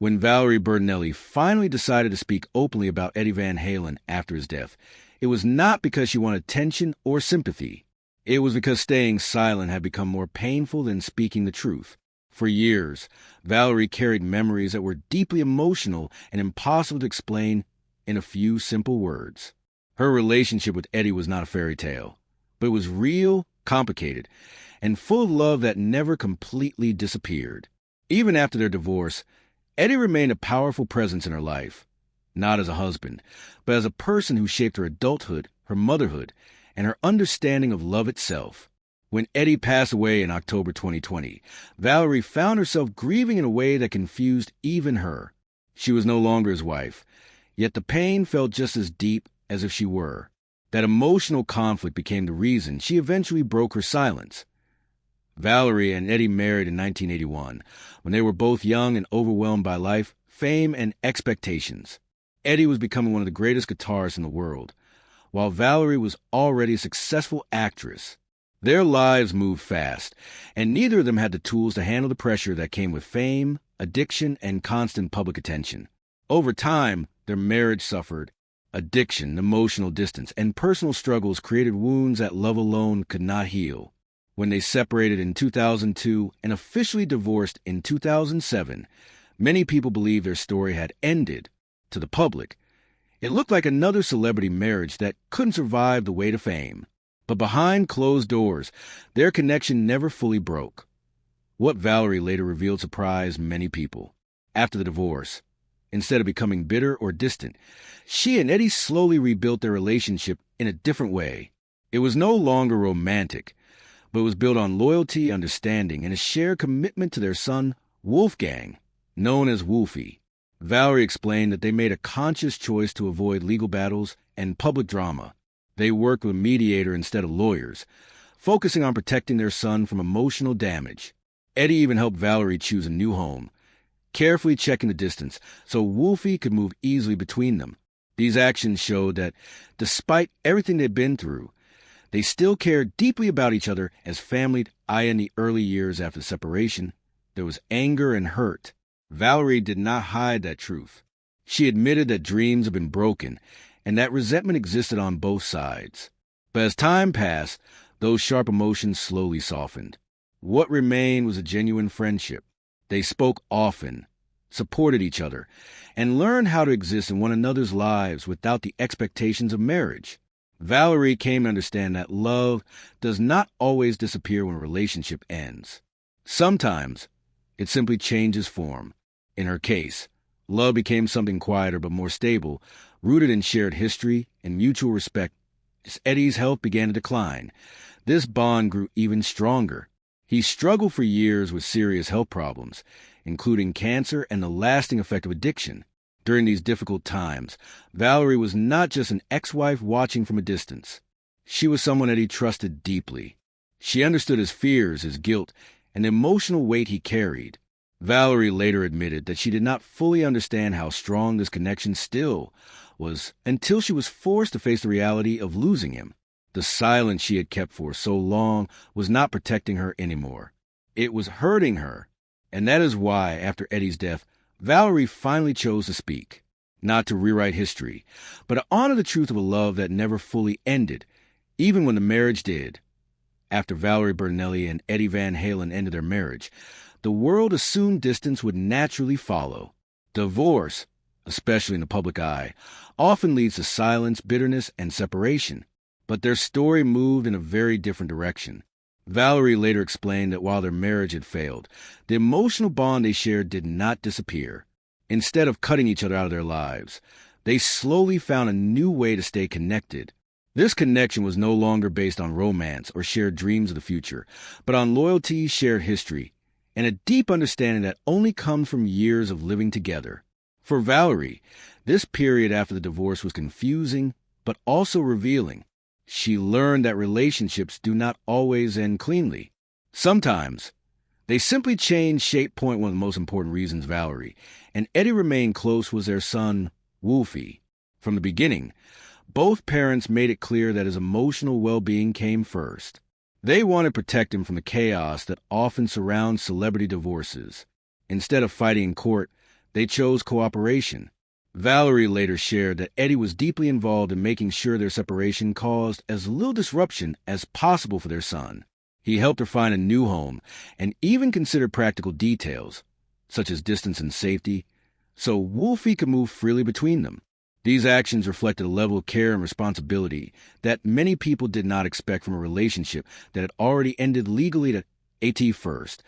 When Valerie Bertinelli finally decided to speak openly about Eddie Van Halen after his death, it was not because she wanted attention or sympathy. It was because staying silent had become more painful than speaking the truth. For years, Valerie carried memories that were deeply emotional and impossible to explain in a few simple words. Her relationship with Eddie was not a fairy tale, but it was real, complicated, and full of love that never completely disappeared. Even after their divorce, Eddie remained a powerful presence in her life, not as a husband, but as a person who shaped her adulthood, her motherhood, and her understanding of love itself. When Eddie passed away in October 2020, Valerie found herself grieving in a way that confused even her. She was no longer his wife, yet the pain felt just as deep as if she were. That emotional conflict became the reason she eventually broke her silence. Valerie and Eddie married in 1981, when they were both young and overwhelmed by life, fame, and expectations. Eddie was becoming one of the greatest guitarists in the world, while Valerie was already a successful actress. Their lives moved fast, and neither of them had the tools to handle the pressure that came with fame, addiction, and constant public attention. Over time, their marriage suffered. Addiction, emotional distance, and personal struggles created wounds that love alone could not heal. When they separated in 2002 and officially divorced in 2007, many people believed their story had ended. To the public, it looked like another celebrity marriage that couldn't survive the weight of fame. But behind closed doors, their connection never fully broke. What Valerie later revealed surprised many people. After the divorce, instead of becoming bitter or distant, she and Eddie slowly rebuilt their relationship in a different way. It was no longer romantic, but it was built on loyalty, understanding, and a shared commitment to their son, Wolfgang, known as Wolfie. Valerie explained that they made a conscious choice to avoid legal battles and public drama. They worked with a mediator instead of lawyers, focusing on protecting their son from emotional damage. Eddie even helped Valerie choose a new home, carefully checking the distance so Wolfie could move easily between them. These actions showed that, despite everything they'd been through, they still cared deeply about each other as family. In the early years after the separation, there was anger and hurt. Valerie did not hide that truth. She admitted that dreams had been broken and that resentment existed on both sides. But as time passed, those sharp emotions slowly softened. What remained was a genuine friendship. They spoke often, supported each other, and learned how to exist in one another's lives without the expectations of marriage. Valerie came to understand that love does not always disappear when a relationship ends. Sometimes, it simply changes form. In her case, love became something quieter but more stable, rooted in shared history and mutual respect. As Eddie's health began to decline, this bond grew even stronger. He struggled for years with serious health problems, including cancer and the lasting effect of addiction. During these difficult times, Valerie was not just an ex-wife watching from a distance. She was someone Eddie trusted deeply. She understood his fears, his guilt, and the emotional weight he carried. Valerie later admitted that she did not fully understand how strong this connection still was until she was forced to face the reality of losing him. The silence she had kept for so long was not protecting her anymore. It was hurting her. And that is why, after Eddie's death, Valerie finally chose to speak. Not to rewrite history, but to honor the truth of a love that never fully ended, even when the marriage did. After Valerie Bertinelli and Eddie Van Halen ended their marriage, the world assumed distance would naturally follow. Divorce, especially in the public eye, often leads to silence, bitterness, and separation. But their story moved in a very different direction. Valerie later explained that while their marriage had failed, the emotional bond they shared did not disappear. Instead of cutting each other out of their lives, they slowly found a new way to stay connected. This connection was no longer based on romance or shared dreams of the future, but on loyalty, shared history, and a deep understanding that only comes from years of living together. For Valerie, this period after the divorce was confusing, but also revealing. She learned that relationships do not always end cleanly. Sometimes, they simply change shape. One of the most important reasons Valerie and Eddie remained close was their son, Wolfie. From the beginning, both parents made it clear that his emotional well-being came first. They wanted to protect him from the chaos that often surrounds celebrity divorces. Instead of fighting in court, They chose cooperation. Valerie later shared that Eddie was deeply involved in making sure their separation caused as little disruption as possible for their son. He helped her find a new home and even considered practical details, such as distance and safety, so Wolfie could move freely between them. These actions reflected a level of care and responsibility that many people did not expect from a relationship that had already ended legally at first.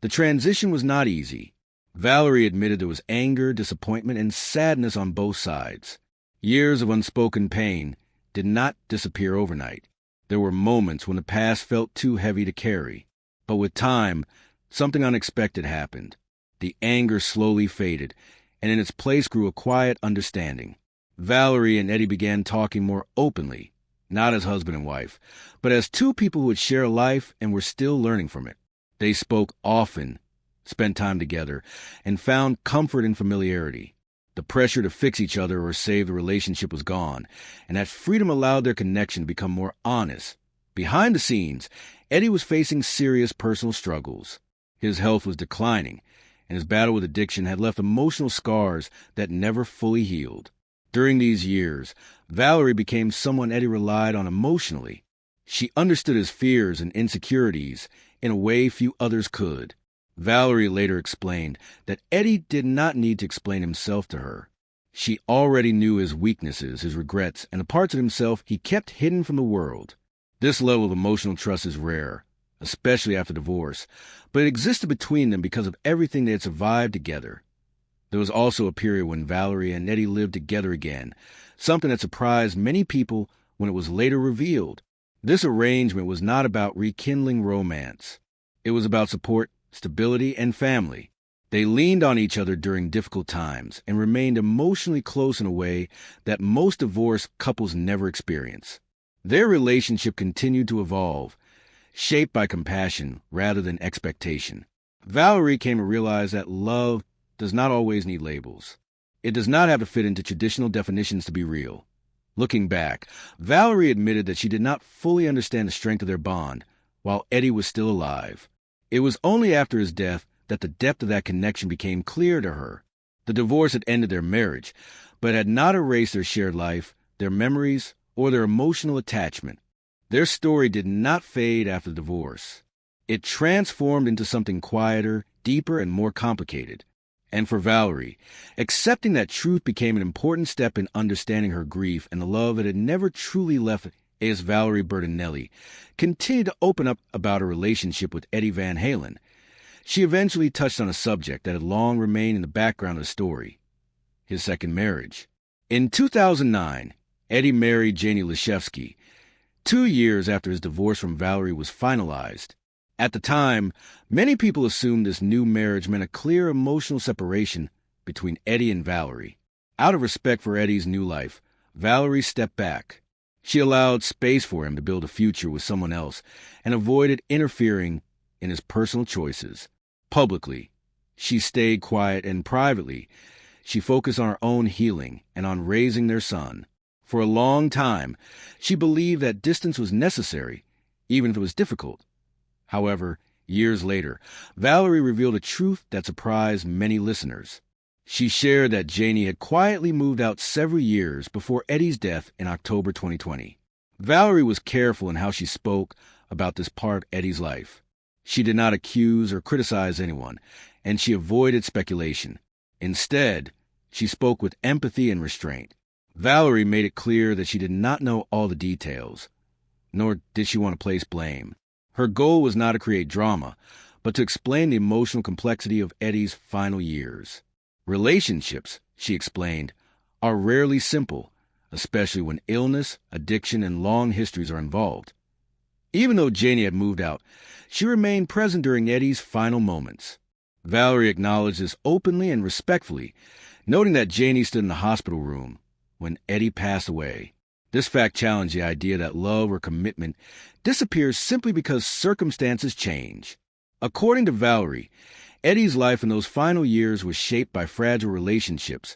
The transition was not easy. Valerie admitted there was anger, disappointment, and sadness on both sides. Years of unspoken pain did not disappear overnight. There were moments when the past felt too heavy to carry. But with time, something unexpected happened. The anger slowly faded, and in its place grew a quiet understanding. Valerie and Eddie began talking more openly, not as husband and wife, but as two people who would share a life and were still learning from it. They spoke often, spent time together, and found comfort in familiarity. The pressure to fix each other or save the relationship was gone, and that freedom allowed their connection to become more honest. Behind the scenes, Eddie was facing serious personal struggles. His health was declining, and his battle with addiction had left emotional scars that never fully healed. During these years, Valerie became someone Eddie relied on emotionally. She understood his fears and insecurities in a way few others could. Valerie later explained that Eddie did not need to explain himself to her. She already knew his weaknesses, his regrets, and the parts of himself he kept hidden from the world. This level of emotional trust is rare, especially after divorce, but it existed between them because of everything they had survived together. There was also a period when Valerie and Eddie lived together again, something that surprised many people when it was later revealed. This arrangement was not about rekindling romance. It was about support, stability, and family. They leaned on each other during difficult times and remained emotionally close in a way that most divorced couples never experience. Their relationship continued to evolve, shaped by compassion rather than expectation. Valerie came to realize that love does not always need labels. It does not have to fit into traditional definitions to be real. Looking back, Valerie admitted that she did not fully understand the strength of their bond while Eddie was still alive. It was only after his death that the depth of that connection became clear to her. The divorce had ended their marriage, but had not erased their shared life, their memories, or their emotional attachment. Their story did not fade after the divorce. It transformed into something quieter, deeper, and more complicated. And for Valerie, accepting that truth became an important step in understanding her grief and the love that had never truly left. As Valerie Bertinelli continued to open up about her relationship with Eddie Van Halen, she eventually touched on a subject that had long remained in the background of the story: his second marriage. In 2009, Eddie married Janie Leshevsky, 2 years after his divorce from Valerie was finalized. At the time, many people assumed this new marriage meant a clear emotional separation between Eddie and Valerie. Out of respect for Eddie's new life, Valerie stepped back. She allowed space for him to build a future with someone else and avoided interfering in his personal choices. Publicly, she stayed quiet, and privately, she focused on her own healing and on raising their son. For a long time, she believed that distance was necessary, even if it was difficult. However, years later, Valerie revealed a truth that surprised many listeners. She shared that Janie had quietly moved out several years before Eddie's death in October 2020. Valerie was careful in how she spoke about this part of Eddie's life. She did not accuse or criticize anyone, and she avoided speculation. Instead, she spoke with empathy and restraint. Valerie made it clear that she did not know all the details, nor did she want to place blame. Her goal was not to create drama, but to explain the emotional complexity of Eddie's final years. Relationships, she explained, are rarely simple, especially when illness, addiction, and long histories are involved. Even though Janie had moved out, she remained present during Eddie's final moments. Valerie acknowledged this openly and respectfully, noting that Janie stood in the hospital room when Eddie passed away. This fact challenged the idea that love or commitment disappears simply because circumstances change. According to Valerie, Eddie's life in those final years was shaped by fragile relationships,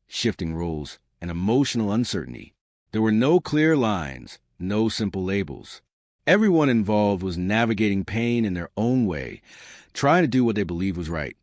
shifting roles, and emotional uncertainty. There were no clear lines, no simple labels. Everyone involved was navigating pain in their own way, trying to do what they believed was right.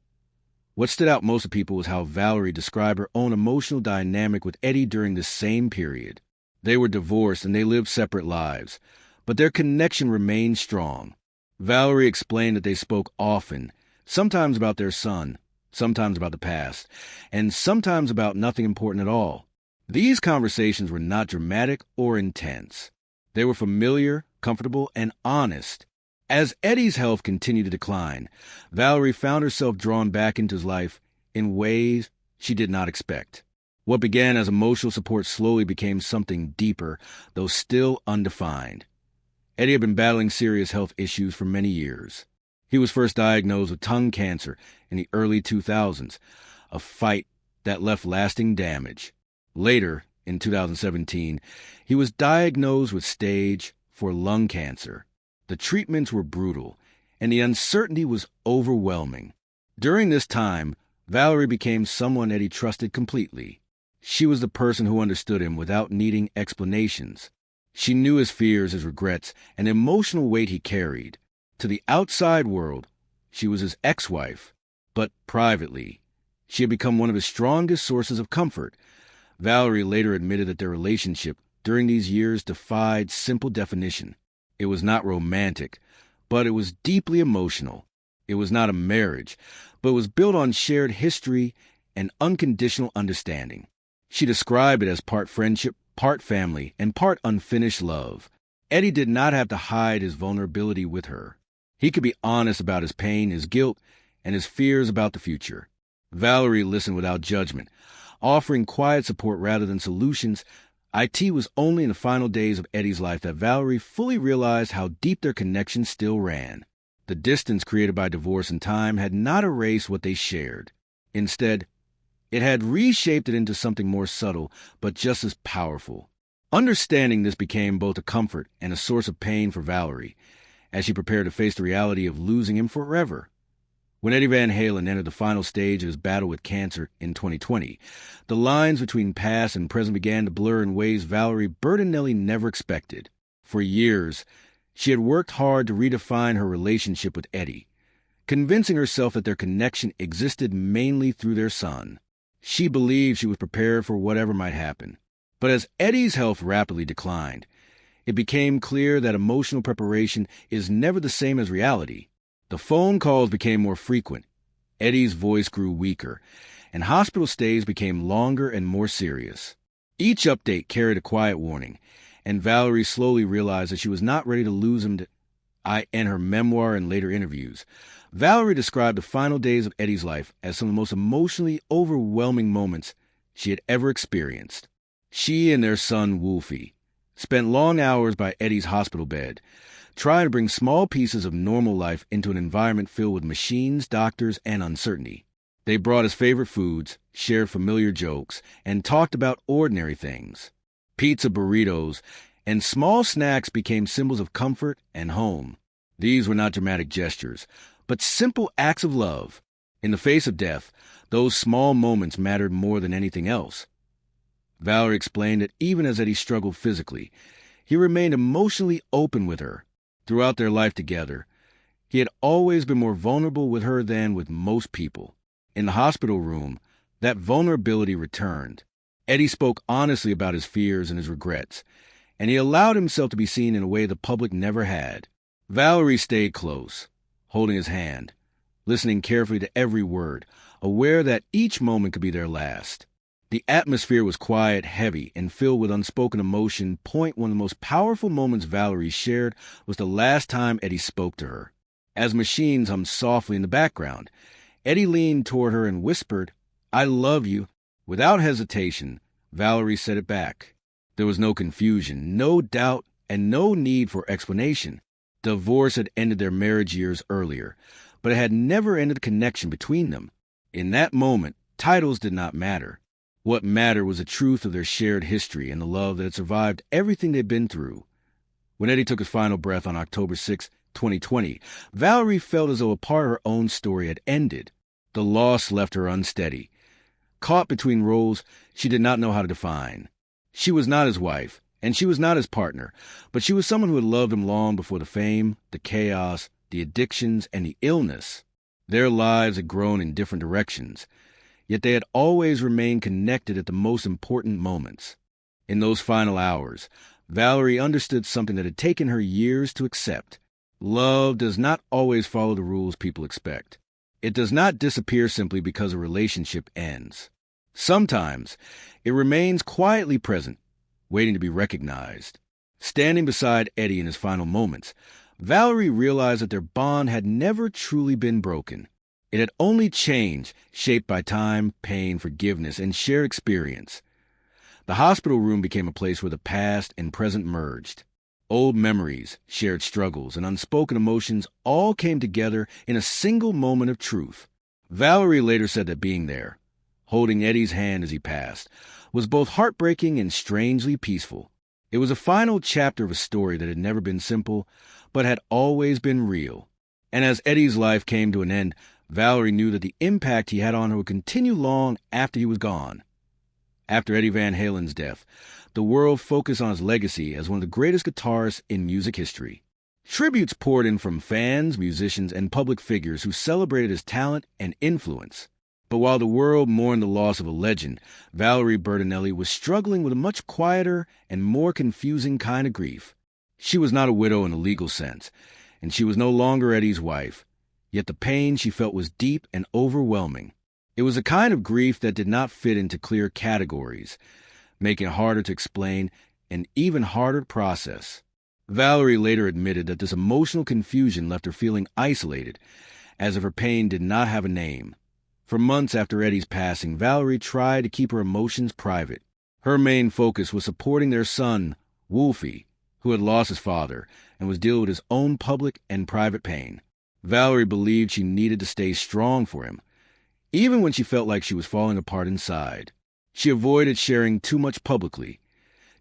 What stood out most to people was how Valerie described her own emotional dynamic with Eddie during this same period. They were divorced and they lived separate lives, but their connection remained strong. Valerie explained that they spoke often, sometimes about their son, sometimes about the past, and sometimes about nothing important at all. These conversations were not dramatic or intense. They were familiar, comfortable, and honest. As Eddie's health continued to decline, Valerie found herself drawn back into his life in ways she did not expect. What began as emotional support slowly became something deeper, though still undefined. Eddie had been battling serious health issues for many years. He was first diagnosed with tongue cancer in the early 2000s, a fight that left lasting damage. Later, in 2017, he was diagnosed with stage 4 lung cancer. The treatments were brutal, and the uncertainty was overwhelming. During this time, Valerie became someone Eddie trusted completely. She was the person who understood him without needing explanations. She knew his fears, his regrets, and the emotional weight he carried. To the outside world, she was his ex-wife, but privately, she had become one of his strongest sources of comfort. Valerie later admitted that their relationship during these years defied simple definition. It was not romantic, but it was deeply emotional. It was not a marriage, but it was built on shared history and unconditional understanding. She described it as part friendship, part family, and part unfinished love. Eddie did not have to hide his vulnerability with her. He could be honest about his pain, his guilt, and his fears about the future. Valerie listened without judgment, offering quiet support rather than solutions. It was only in the final days of Eddie's life that Valerie fully realized how deep their connection still ran. The distance created by divorce and time had not erased what they shared. Instead, it had reshaped it into something more subtle, but just as powerful. Understanding this became both a comfort and a source of pain for Valerie, as she prepared to face the reality of losing him forever. When Eddie Van Halen entered the final stage of his battle with cancer in 2020, the lines between past and present began to blur in ways Valerie Bertinelli never expected. For years, she had worked hard to redefine her relationship with Eddie, convincing herself that their connection existed mainly through their son. She believed she was prepared for whatever might happen. But as Eddie's health rapidly declined, it became clear that emotional preparation is never the same as reality. The phone calls became more frequent, Eddie's voice grew weaker, and hospital stays became longer and more serious. Each update carried a quiet warning, and Valerie slowly realized that she was not ready to lose him. In her memoir and later interviews, Valerie described the final days of Eddie's life as some of the most emotionally overwhelming moments she had ever experienced. She and their son, Wolfie, spent long hours by Eddie's hospital bed, trying to bring small pieces of normal life into an environment filled with machines, doctors, and uncertainty. They brought his favorite foods, shared familiar jokes, and talked about ordinary things. Pizza, burritos, and small snacks became symbols of comfort and home. These were not dramatic gestures, but simple acts of love. In the face of death, those small moments mattered more than anything else. Valerie explained that even as Eddie struggled physically, he remained emotionally open with her. Throughout their life together, he had always been more vulnerable with her than with most people. In the hospital room, that vulnerability returned. Eddie spoke honestly about his fears and his regrets, and he allowed himself to be seen in a way the public never had. Valerie stayed close, holding his hand, listening carefully to every word, aware that each moment could be their last. The atmosphere was quiet, heavy, and filled with unspoken emotion. One of the most powerful moments Valerie shared was the last time Eddie spoke to her. As machines hummed softly in the background, Eddie leaned toward her and whispered, "I love you." Without hesitation, Valerie said it back. There was no confusion, no doubt, and no need for explanation. Divorce had ended their marriage years earlier, but it had never ended the connection between them. In that moment, titles did not matter. What mattered was the truth of their shared history and the love that had survived everything they'd been through. When Eddie took his final breath on October 6, 2020, Valerie felt as though a part of her own story had ended. The loss left her unsteady, caught between roles she did not know how to define. She was not his wife, and she was not his partner, but she was someone who had loved him long before the fame, the chaos, the addictions, and the illness. Their lives had grown in different directions, yet they had always remained connected at the most important moments. In those final hours, Valerie understood something that had taken her years to accept. Love does not always follow the rules people expect. It does not disappear simply because a relationship ends. Sometimes, it remains quietly present, waiting to be recognized. Standing beside Eddie in his final moments, Valerie realized that their bond had never truly been broken. It had only changed, shaped by time, pain, forgiveness, and shared experience. The hospital room became a place where the past and present merged. Old memories, shared struggles, and unspoken emotions all came together in a single moment of truth. Valerie later said that being there, holding Eddie's hand as he passed, was both heartbreaking and strangely peaceful. It was a final chapter of a story that had never been simple, but had always been real. And as Eddie's life came to an end, Valerie knew that the impact he had on her would continue long after he was gone. After Eddie Van Halen's death, the world focused on his legacy as one of the greatest guitarists in music history. Tributes poured in from fans, musicians, and public figures who celebrated his talent and influence. But while the world mourned the loss of a legend, Valerie Bertinelli was struggling with a much quieter and more confusing kind of grief. She was not a widow in a legal sense, and she was no longer Eddie's wife. Yet the pain she felt was deep and overwhelming. It was a kind of grief that did not fit into clear categories, making it harder to explain and even harder to process. Valerie later admitted that this emotional confusion left her feeling isolated, as if her pain did not have a name. For months after Eddie's passing, Valerie tried to keep her emotions private. Her main focus was supporting their son, Wolfie, who had lost his father and was dealing with his own public and private pain. Valerie believed she needed to stay strong for him, even when she felt like she was falling apart inside. She avoided sharing too much publicly,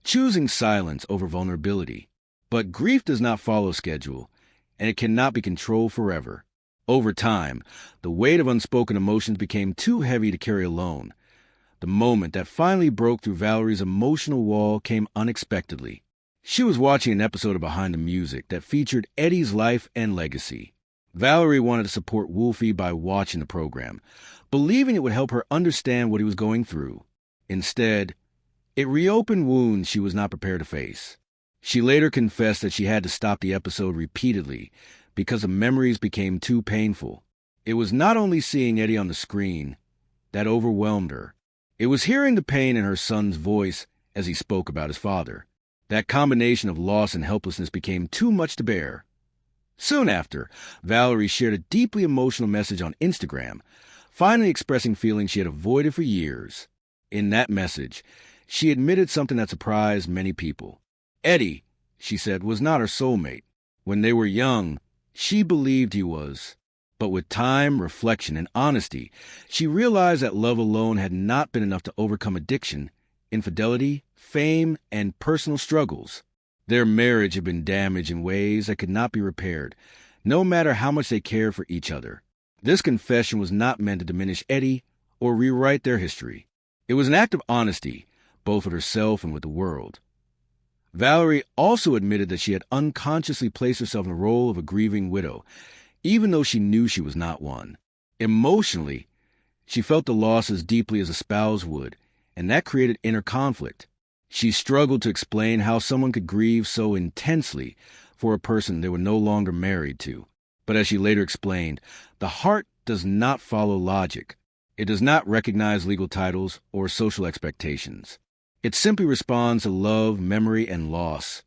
choosing silence over vulnerability. But grief does not follow schedule, and it cannot be controlled forever. Over time, the weight of unspoken emotions became too heavy to carry alone. The moment that finally broke through Valerie's emotional wall came unexpectedly. She was watching an episode of Behind the Music that featured Eddie's life and legacy. Valerie wanted to support Wolfie by watching the program, believing it would help her understand what he was going through. Instead, it reopened wounds she was not prepared to face. She later confessed that she had to stop the episode repeatedly because the memories became too painful. It was not only seeing Eddie on the screen that overwhelmed her. It was hearing the pain in her son's voice as he spoke about his father. That combination of loss and helplessness became too much to bear. Soon after, Valerie shared a deeply emotional message on Instagram, finally expressing feelings she had avoided for years. In that message, she admitted something that surprised many people. Eddie, she said, was not her soulmate. When they were young, she believed he was. But with time, reflection, and honesty, she realized that love alone had not been enough to overcome addiction, infidelity, fame, and personal struggles. Their marriage had been damaged in ways that could not be repaired, no matter how much they cared for each other. This confession was not meant to diminish Eddie or rewrite their history. It was an act of honesty, both with herself and with the world. Valerie also admitted that she had unconsciously placed herself in the role of a grieving widow, even though she knew she was not one. Emotionally, she felt the loss as deeply as a spouse would, and that created inner conflict. She struggled to explain how someone could grieve so intensely for a person they were no longer married to. But as she later explained, the heart does not follow logic. It does not recognize legal titles or social expectations. It simply responds to love, memory, and loss.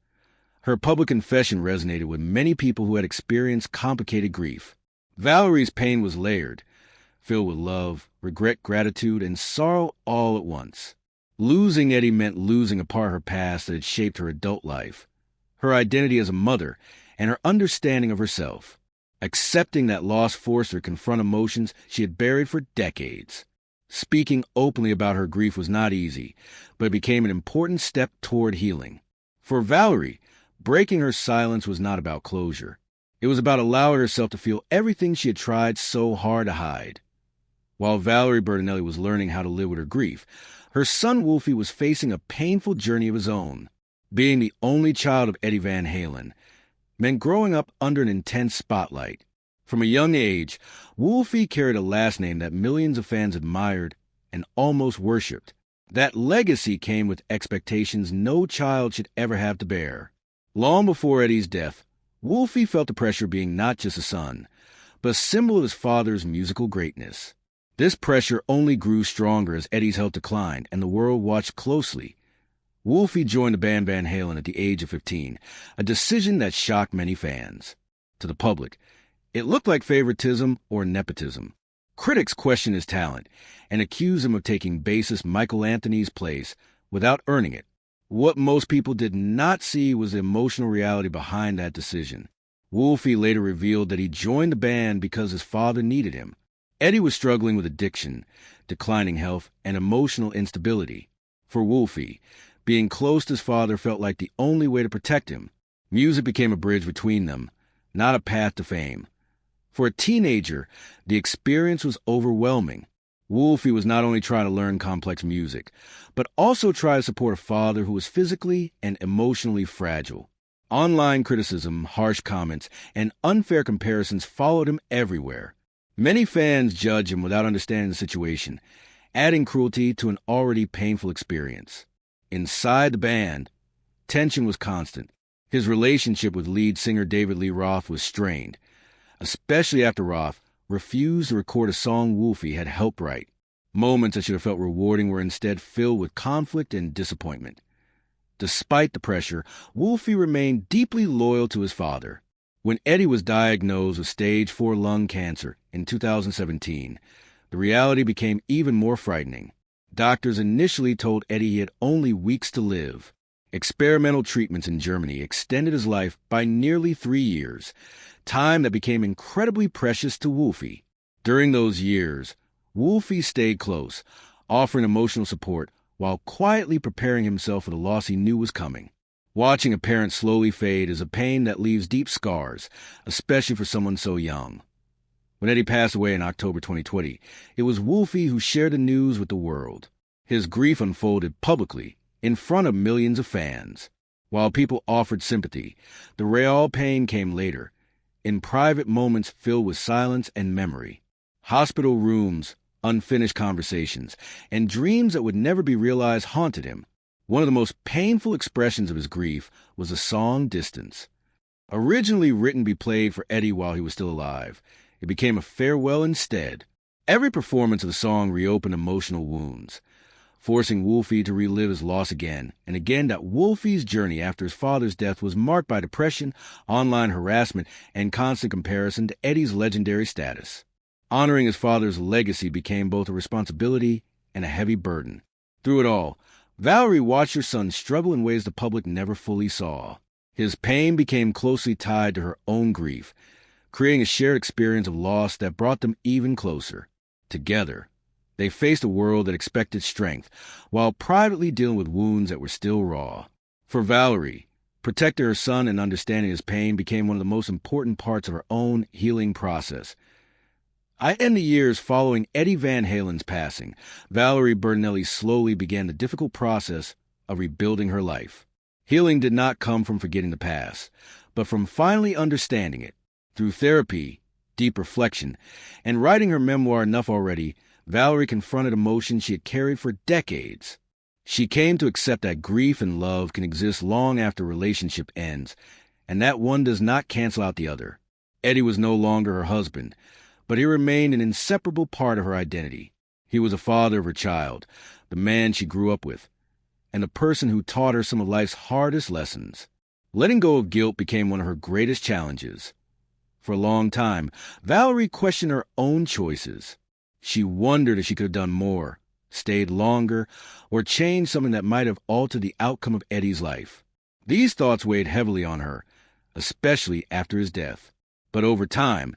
Her public confession resonated with many people who had experienced complicated grief. Valerie's pain was layered, filled with love, regret, gratitude, and sorrow all at once. Losing Eddie meant losing a part of her past that had shaped her adult life, her identity as a mother, and her understanding of herself. Accepting that loss forced her to confront emotions she had buried for decades. Speaking openly about her grief was not easy, but it became an important step toward healing. For Valerie, breaking her silence was not about closure. It was about allowing herself to feel everything she had tried so hard to hide. While Valerie Bertinelli was learning how to live with her grief, her son Wolfie was facing a painful journey of his own. Being the only child of Eddie Van Halen meant growing up under an intense spotlight. From a young age, Wolfie carried a last name that millions of fans admired and almost worshipped. That legacy came with expectations no child should ever have to bear. Long before Eddie's death, Wolfie felt the pressure of being not just a son, but a symbol of his father's musical greatness. This pressure only grew stronger as Eddie's health declined and the world watched closely. Wolfie joined the band Van Halen at the age of 15, a decision that shocked many fans. To the public, it looked like favoritism or nepotism. Critics questioned his talent and accused him of taking bassist Michael Anthony's place without earning it. What most people did not see was the emotional reality behind that decision. Wolfie later revealed that he joined the band because his father needed him. Eddie was struggling with addiction, declining health, and emotional instability. For Wolfie, being close to his father felt like the only way to protect him. Music became a bridge between them, not a path to fame. For a teenager, the experience was overwhelming. Wolfie was not only trying to learn complex music, but also try to support a father who was physically and emotionally fragile. Online criticism, harsh comments, and unfair comparisons followed him everywhere. Many fans judged him without understanding the situation, adding cruelty to an already painful experience. Inside the band, tension was constant. His relationship with lead singer David Lee Roth was strained, especially after Roth refused to record a song Wolfie had helped write. Moments that should have felt rewarding were instead filled with conflict and disappointment. Despite the pressure, Wolfie remained deeply loyal to his father. When Eddie was diagnosed with stage 4 lung cancer in 2017, the reality became even more frightening. Doctors initially told Eddie he had only weeks to live. Experimental treatments in Germany extended his life by nearly 3 years, time that became incredibly precious to Wolfie. During those years, Wolfie stayed close, offering emotional support while quietly preparing himself for the loss he knew was coming. Watching a parent slowly fade is a pain that leaves deep scars, especially for someone so young. When Eddie passed away in October 2020, it was Wolfie who shared the news with the world. His grief unfolded publicly, in front of millions of fans. While people offered sympathy, the real pain came later, in private moments filled with silence and memory. Hospital rooms, unfinished conversations, and dreams that would never be realized haunted him. One of the most painful expressions of his grief was the song Distance. Originally written to be played for Eddie while he was still alive, it became a farewell instead. Every performance of the song reopened emotional wounds, forcing Wolfie to relive his loss again and again. That Wolfie's journey after his father's death was marked by depression, online harassment, and constant comparison to Eddie's legendary status. Honoring his father's legacy became both a responsibility and a heavy burden. Through it all, Valerie watched her son struggle in ways the public never fully saw. His pain became closely tied to her own grief, creating a shared experience of loss that brought them even closer. Together, they faced a world that expected strength, while privately dealing with wounds that were still raw. For Valerie, protecting her son and understanding his pain became one of the most important parts of her own healing process. In the years following Eddie Van Halen's passing, Valerie Bertinelli slowly began the difficult process of rebuilding her life. Healing did not come from forgetting the past, but from finally understanding it. Through therapy, deep reflection, and writing her memoir Enough Already, Valerie confronted emotions she had carried for decades. She came to accept that grief and love can exist long after a relationship ends, and that one does not cancel out the other. Eddie was no longer her husband, but he remained an inseparable part of her identity. He was a father of her child, the man she grew up with, and the person who taught her some of life's hardest lessons. Letting go of guilt became one of her greatest challenges. For a long time, Valerie questioned her own choices. She wondered if she could have done more, stayed longer, or changed something that might have altered the outcome of Eddie's life. These thoughts weighed heavily on her, especially after his death. But over time,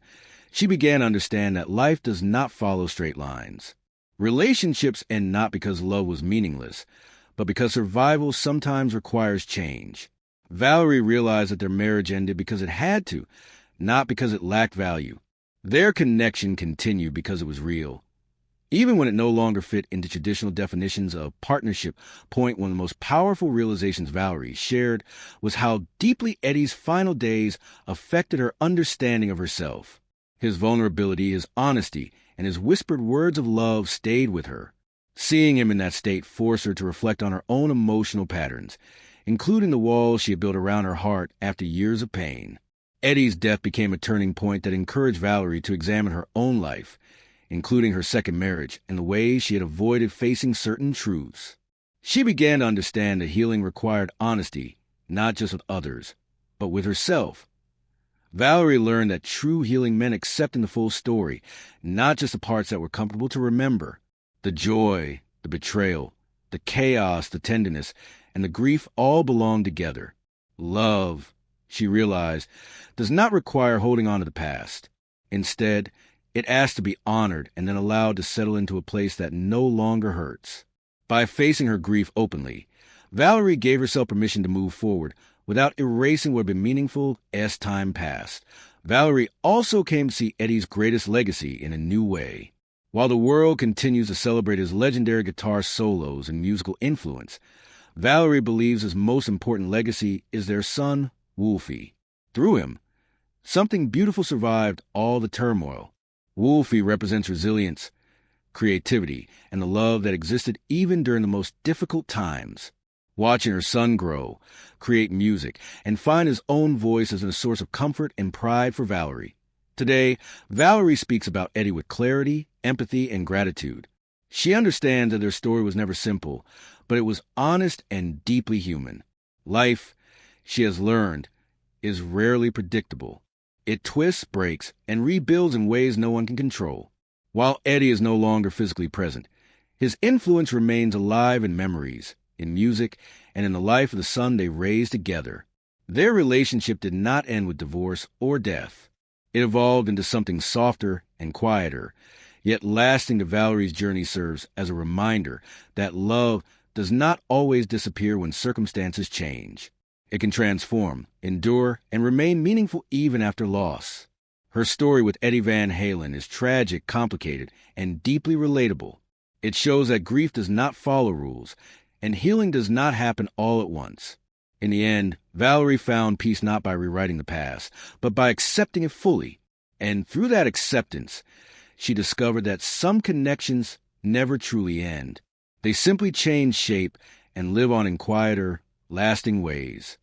she began to understand that life does not follow straight lines. Relationships end not because love was meaningless, but because survival sometimes requires change. Valerie realized that their marriage ended because it had to, not because it lacked value. Their connection continued because it was real. Even when it no longer fit into traditional definitions of partnership, one of the most powerful realizations Valerie shared was how deeply Eddie's final days affected her understanding of herself. His vulnerability, his honesty, and his whispered words of love stayed with her. Seeing him in that state forced her to reflect on her own emotional patterns, including the walls she had built around her heart after years of pain. Eddie's death became a turning point that encouraged Valerie to examine her own life, including her second marriage and the ways she had avoided facing certain truths. She began to understand that healing required honesty, not just with others, but with herself. Valerie learned that true healing meant accepting the full story, not just the parts that were comfortable to remember. The joy, the betrayal, the chaos, the tenderness, and the grief all belonged together. Love, she realized, does not require holding on to the past. Instead, it asks to be honored and then allowed to settle into a place that no longer hurts. By facing her grief openly, Valerie gave herself permission to move forward without erasing what had been meaningful as time passed. Valerie also came to see Eddie's greatest legacy in a new way. While the world continues to celebrate his legendary guitar solos and musical influence, Valerie believes his most important legacy is their son, Wolfie. Through him, something beautiful survived all the turmoil. Wolfie represents resilience, creativity, and the love that existed even during the most difficult times. Watching her son grow, create music, and find his own voice as a source of comfort and pride for Valerie. Today, Valerie speaks about Eddie with clarity, empathy, and gratitude. She understands that their story was never simple, but it was honest and deeply human. Life, she has learned, is rarely predictable. It twists, breaks, and rebuilds in ways no one can control. While Eddie is no longer physically present, his influence remains alive in memories, in music, and in the life of the son they raised together. Their relationship did not end with divorce or death. It evolved into something softer and quieter, yet lasting to Valerie's journey serves as a reminder that love does not always disappear when circumstances change. It can transform, endure, and remain meaningful even after loss. Her story with Eddie Van Halen is tragic, complicated, and deeply relatable. It shows that grief does not follow rules, and healing does not happen all at once. In the end, Valerie found peace not by rewriting the past, but by accepting it fully. And through that acceptance, she discovered that some connections never truly end. They simply change shape and live on in quieter, lasting ways.